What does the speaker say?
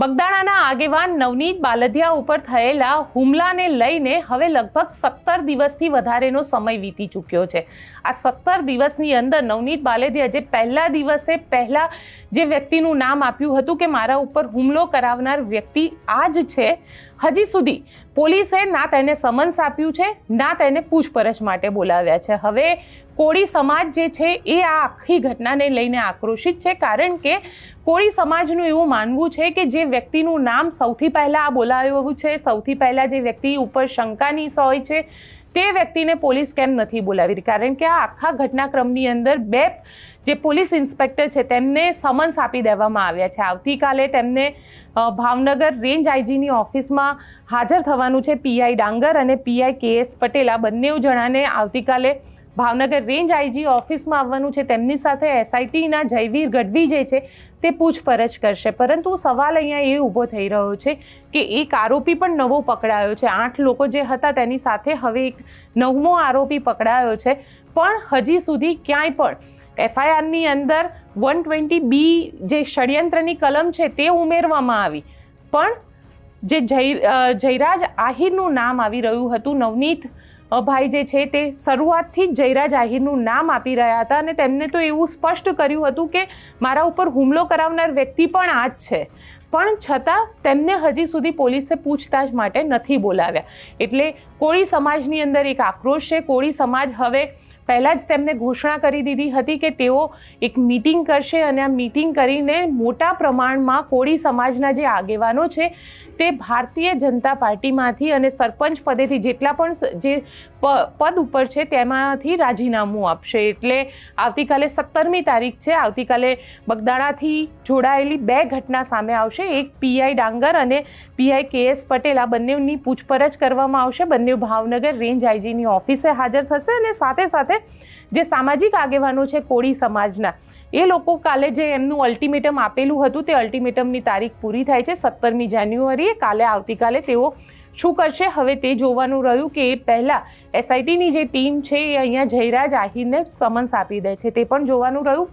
બગદાણાના આગેવાન નવનીત બાલદિયા ઉપર થયેલા હુમલાને લઈને હવે લગભગ 17 દિવસથી વધારેનો સમય વીતી ચૂક્યો છે। આ 17 દિવસની અંદર નવનીત બાલદિયા જે પહેલા જે વ્યક્તિનું નામ આપ્યું હતું કે મારા ઉપર હુમલો કરાવનાર વ્યક્તિ આ જ છે, હજી સુધી પોલીસે ના તેને સમન્સ આપ્યું છે ના તેને પૂછપરછ માટે બોલાવ્યા છે। હવે કોળી સમાજ જે છે એ આ આખી ઘટનાને લઈને આક્રોશિત છે, કારણ કે કોળી સમાજનું એવું માનવું છે કે જે વ્યક્તિનું નામ સૌથી પહેલા આ બોલાવ્યું છે, સૌથી પહેલા જે વ્યક્તિ ઉપર શંકાની હોય છે તે વ્યક્તિને પોલીસ કેમ નથી બોલાવી, કારણ કે આ આખા ઘટનાક્રમની અંદર બે જે પોલીસ ઇન્સ્પેક્ટર છે તેમને સમન્સ આપી દેવામાં આવ્યા છે। આવતીકાલે તેમને ભાવનગર રેન્જ આઈજીની ઓફિસમાં હાજર થવાનું છે। પીઆઈ ડાંગર અને પીઆઈ KS પટેલ આ બંને જણાને આવતીકાલે ભાવનગર રેન્જ આઈજી ઓફિસમાં આવવાનું છે। તેમની સાથે SITના જયવીર ગઢવી જે છે તે પૂછપરછ કરશે, પરંતુ સવાલ અહીંયા એ ઊભો થઈ રહ્યો છે કે એક આરોપી પણ નવો પકડાયો છે। 8 લોકો જે હતા તેની સાથે હવે એક 9મો આરોપી પકડાયો છે, પણ હજી સુધી ક્યાંય પણ FIRની અંદર 120B જે ષડયંત્રની કલમ છે તે ઉમેરવામાં આવી, પણ જે જયરાજ આહિરનું નામ આવી રહ્યું હતું, નવનીત ભાઈ જે છે તે શરૂઆતથી જ જયરાજ આહિરનું નામ આપી રહ્યા હતા અને તેમને તો એવું સ્પષ્ટ કર્યું હતું કે મારા ઉપર હુમલો કરાવનાર વ્યક્તિ પણ આ જ છે, પણ છતાં તેમને હજી સુધી પોલીસે પૂછતાછ માટે નથી બોલાવ્યા। એટલે કોળી સમાજની અંદર એક આક્રોશ છે। કોળી સમાજ હવે પહેલા જ તેમને ઘોષણા કરી દીધી હતી કે તેઓ એક મીટિંગ કરશે અને આ મીટિંગ કરીને મોટા પ્રમાણમાં કોળી સમાજના જે આગેવાનો છે તે ભારતીય જનતા પાર્ટીમાંથી અને સરપંચ પદેથી જેટલા પણ જે પદ ઉપર છે તેમાંથી રાજીનામું આપશે। એટલે આવતીકાલે 17મી તારીખ છે, આવતીકાલે બગદાણાથી જોડાયેલી 2 ઘટના સામે આવશે। એક પીઆઈ ડાંગર અને પીઆઈ KS પટેલ આ બંનેની પૂછપરછ કરવામાં આવશે। બંને ભાવનગર રેન્જ આઈજીની ઓફિસે હાજર થશે અને સાથે સાથે જે સામાજિક આગેવાનો છે કોળી સમાજના એ લોકો કાલે જે એમનું અલ્ટિમેટમ આપેલું હતું તે અલ્ટિમેટમની તારીખ પૂરી થાય છે 17મી જાન્યુઆરીએ। આવતીકાલે તેઓ શું કરશે હવે તે જોવાનું રહ્યું કે એ પહેલા SITની જે ટીમ છે એ અહીંયા જયરાજ આહિરને સમન્સ આપી દે છે, તે પણ જોવાનું રહ્યું।